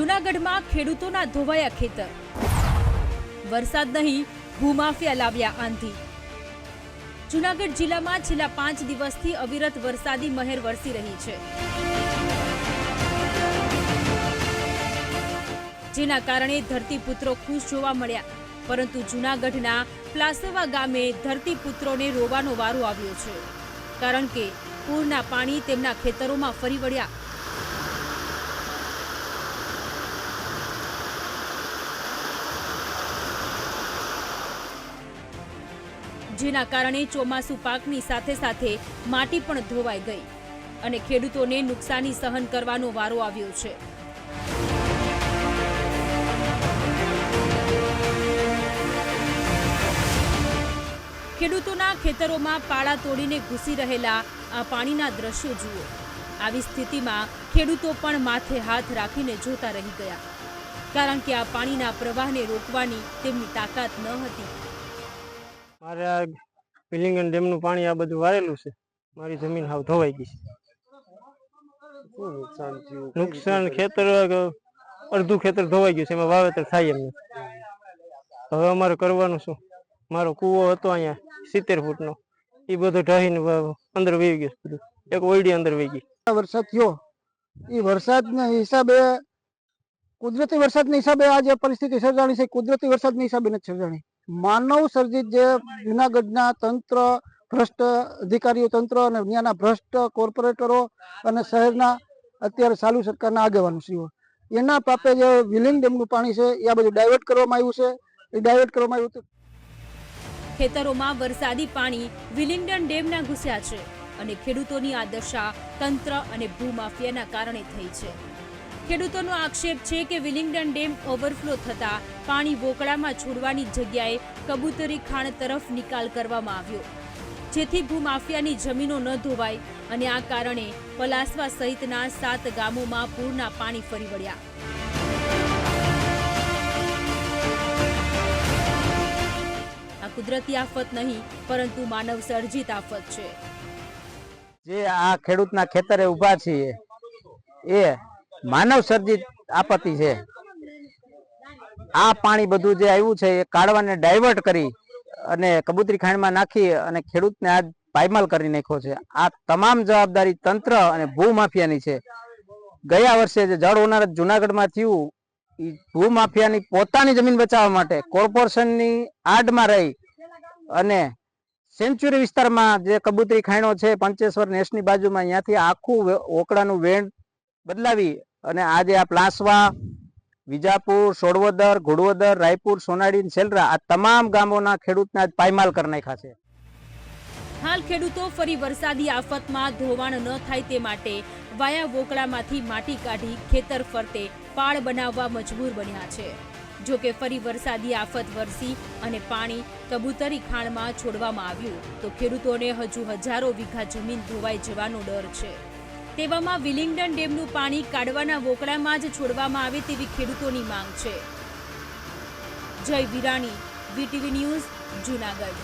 જૂનાગઢમાં ખેડૂતોના ધોવાયા ખેતર, વરસાદ નહીં ભૂમાફિયા લાવ્યા આંધી। જૂનાગઢ જિલ્લામાં છેલ્લા 5 દિવસથી અવિરત વરસાદી મહેર વરસી રહી છે, જેના કારણે ધરતીપુત્રો ખુશ જોવા મળ્યા। પરંતુ જૂનાગઢના પ્લાસવા ગામે ધરતીપુત્રોને રોવાનો વારો આવ્યો છે, કારણ કે પૂરના પાણી તેમના ખેતરોમાં ફરી વળ્યા। જેના કારણે ચોમાસુ પાકની સાથે સાથે માટી પણ ધોવાઈ ગઈ અને ખેડૂતોને નુકસાની સહન કરવાનો વારો આવ્યો છે। ખેડૂતોના ખેતરોમાં પાળા તોડીને ઘૂસી રહેલા આ પાણીના દ્રશ્યો જુઓ। આવી સ્થિતિમાં ખેડૂતો પણ માથે હાથ રાખીને જોતા રહી ગયા, કારણ કે આ પાણીના પ્રવાહને રોકવાની તેમની તાકાત ન હતી। મારે આ વિલિંગન ડેમનું પાણી આ બધું વારેલું છે, મારી જમીન હાવ ધોવાઈ ગઈ છે। નુકસાન ખેતર અડધું ખેતર ધોવાઈ ગયું છે, એમાં વાવેતર થાય એમ નથી। હવે અમારે કરવાનું શું? મારો કૂવો હતો અહીંયા 70 ફૂટનો, એ બધો ઢાહીને અંદર વહી ગયો બધું, એક ઓયડી અંદર વહી ગઈ। વરસાદ થયો એ વરસાદના હિસાબે, કુદરતી વરસાદના હિસાબે આ જે પરિસ્થિતિ સર્જાણી છે, કુદરતી વરસાદના હિસાબે નથી સર્જાણી। માનવ સર્જિત જે જૂનાગઢના તંત્ર, ભ્રષ્ટ અધિકારીઓ તંત્ર અને ત્યાંના ભ્રષ્ટ કોર્પોરેટરો અને શહેરના અત્યારે ચાલુ સરકારના આગેવાનોશ્રીઓ, એના પાપે જે વિલિંગ ડેમનું પાણી છે એ આ બધું ડાયવર્ટ કરવામાં આવ્યું છે। એ ડાયવર્ટ કરવામાં આવ્યું હતું। ખેતરોમાં વરસાદી પાણી વિલિંગડન ડેમના ઘૂસ્યા છે અને ખેડૂતોની આ દશા તંત્ર અને ભૂમાફિયાના કારણે થઈ છે। ખેડૂતોનો આક્ષેપ છે કે વિલિંગડન ડેમ ઓવરફ્લો થતા પાણી વોકળામાં છોડવાની જગ્યાએ કબૂતરી ખાણ તરફ નિકાલ કરવામાં આવ્યો, જેથી ભૂમાફિયાની જમીનો ન ધોવાય અને આ કારણે પલાસવા સહિતના 7 ગામોમાં પૂરના પાણી ફરી વળ્યા। આ કુદરતી આફત નહીં, પરંતુ માનવ સર્જિત આફત છે। જે આ ખેડૂતના ખેતરે ઉભા છીએ એ માનવ સર્જિત આપત્તિ છે। આ પાણી બધું જે આવ્યું છે એ કાઢવાને ડાયવર્ટ કરી અને કબૂતરી ખાણમાં નાખી અને ખેડૂતને આજ પાયમાલ કરી નાખ્યો છે। આ તમામ જવાબદારી તંત્ર અને ભૂમાફિયાની છે। ગયા વર્ષે જે જળ હોનારત જૂનાગઢમાં થયું, એ ભૂમાફિયાની પોતાની જમીન બચાવવા માટે કોર્પોરેશનની આડમાં રહી અને સેન્ચુરી વિસ્તારમાં જે કબૂતરી ખાણો છે પંચેશ્વર નેસની બાજુમાં, ત્યાંથી આખું ઓકળાનું વેણ બદલાવી અને આજે આ પ્લાસવા, વિજાપુર, સોડવદર, ઘોડવદર, રાયપુર, સોનાડી, સેલરા આ તમામ ગામોના ખેડૂતને આજ પાયમાલ કરી નાખ્યા છે। હાલ ખેડૂતો ફરી વરસાદી આફતમાં ધોવાણ ન થાય તે માટે વાયા વોકળામાંથી માટી કાઢી ખેતર ફરતે પાળ બનાવવા મજબૂર બન્યા છે। જો કે ફરી વરસાદી આફત વરસી અને પાણી કબૂતરી ખાણમાં છોડવામાં આવ્યું તો ખેડૂતોને હજુ હજારો વીઘા જમીન ધોવાઈ જવાનો ડર છે। તેવામાં વિલિંગડન ડેમનું પાણી કાઢવાના વોકળામાં જ છોડવામાં આવે તેવી ખેડૂતોની માંગ છે। જય વિરાણી, વીટીવી ન્યૂઝ, જૂનાગઢ।